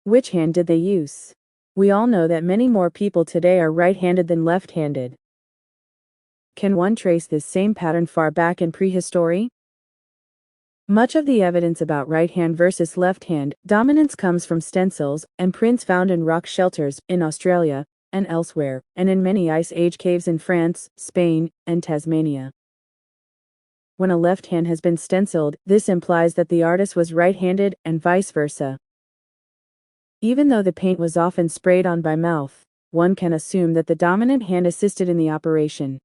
Which hand did they use? We all know that many more people today are right-handed than left-handed. Can one trace this same pattern far back in prehistory? Much of the evidence about right hand versus left hand dominance comes from stencils and prints found in rock shelters in Australia and elsewhere, and in many Ice Age caves in France, Spain, and Tasmania. When a left hand has been stenciled, this implies that the artist was right-handed and vice versa. Even though the paint was often sprayed on by mouth, one can assume that the dominant hand assisted in the operation.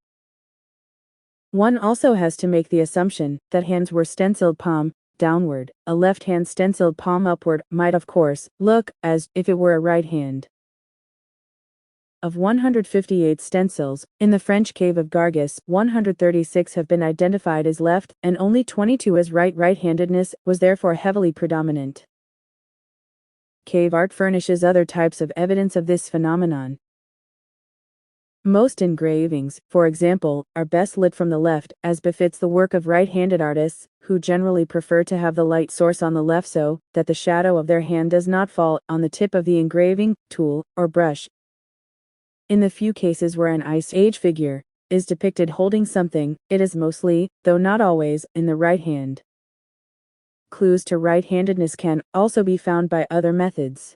One also has to make the assumption that hands were stenciled palm downward. A left hand stenciled palm upward might, of course, look as if it were a right hand. Of 158 stencils in the French cave of Gargas, 136 have been identified as left, and only 22 as right. Right-handedness was therefore heavily predominant. Cave art furnishes other types of evidence of this phenomenon. Most engravings, for example, are best lit from the left, as befits the work of right-handed artists, who generally prefer to have the light source on the left so that the shadow of their hand does not fall on the tip of the engraving tool or brush. In the few cases where an Ice Age figure is depicted holding something, it is mostly, though not always, in the right hand. Clues to right-handedness can also be found by other methods.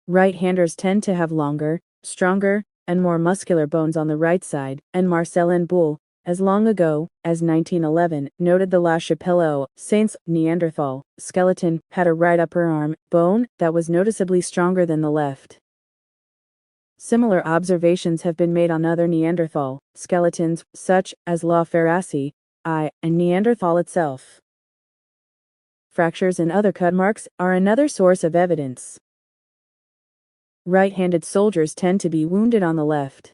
Right-handers tend to have longer, stronger, and more muscular bones on the right side, and Marcel Boule, as long ago as 1911, noted the La Chapelle aux Saints Neanderthal skeleton had a right upper arm bone that was noticeably stronger than the left. Similar observations have been made on other Neanderthal skeletons, such as La Ferraci, and Neanderthal itself. Fractures and other cut marks are another source of evidence. Right-handed soldiers tend to be wounded on the left.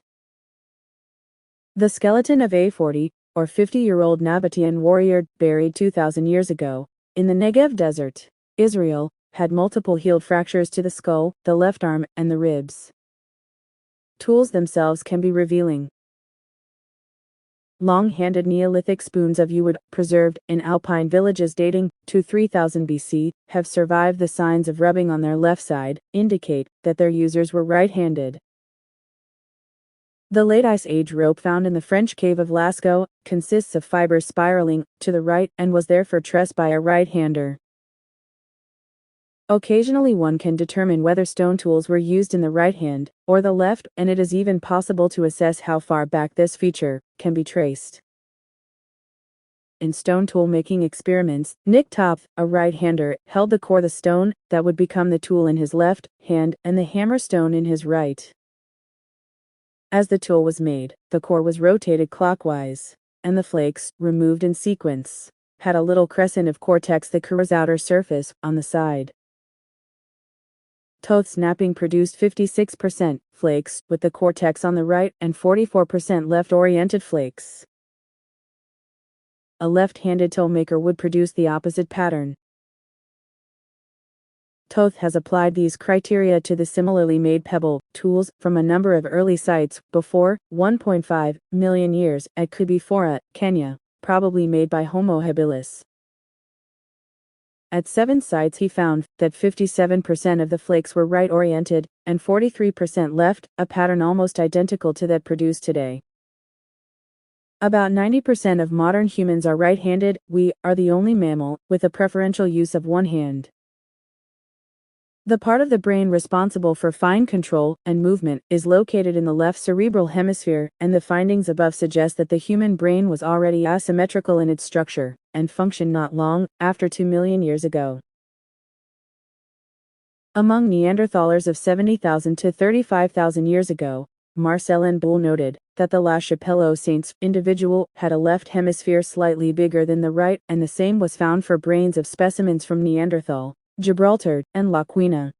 The skeleton of a 40 or 50-year-old Nabatean warrior buried 2,000 years ago in the Negev desert, Israel, had multiple healed fractures to the skull, the left arm, and the ribs. Tools themselves can be revealing. Long-handed Neolithic spoons of wood, preserved in alpine villages dating to 3000 BC, have survived the signs of rubbing on their left side, indicate that their users were right-handed. The late Ice Age rope found in the French cave of Lascaux consists of fibers spiraling to the right and was therefore trussed by a right-hander. Occasionally one can determine whether stone tools were used in the right hand or the left, and it is even possible to assess how far back this feature can be traced. In stone tool making experiments, Nick Toefl, a right-hander, held the core of the stone that would become the tool in his left hand and the hammer stone in his right. As the tool was made, the core was rotated clockwise, and the flakes, removed in sequence, had a little crescent of cortex, the core's outer surface, on the side. Toefl snapping produced 56% flakes with the cortex on the right and 44% left-oriented flakes. A left-handed tool maker would produce the opposite pattern. Toefl has applied these criteria to the similarly made pebble tools from a number of early sites before 1.5 million years at Kibifora, Kenya, probably made by Homo habilis. At 7 sites he found that 57% of the flakes were right-oriented, and 43% left, a pattern almost identical to that produced today. About 90% of modern humans are right-handed. We are the only mammal with a preferential use of one hand. The part of the brain responsible for fine control and movement is located in the left cerebral hemisphere, and the findings above suggest that the human brain was already asymmetrical in its structure and function not long after 2 million years ago. Among Neanderthalers of 70,000 to 35,000 years ago, Marcel Boule noted that the La Chapelle aux Saints individual had a left hemisphere slightly bigger than the right, and the same was found for brains of specimens from Neanderthal, Gibraltar, and Laquina.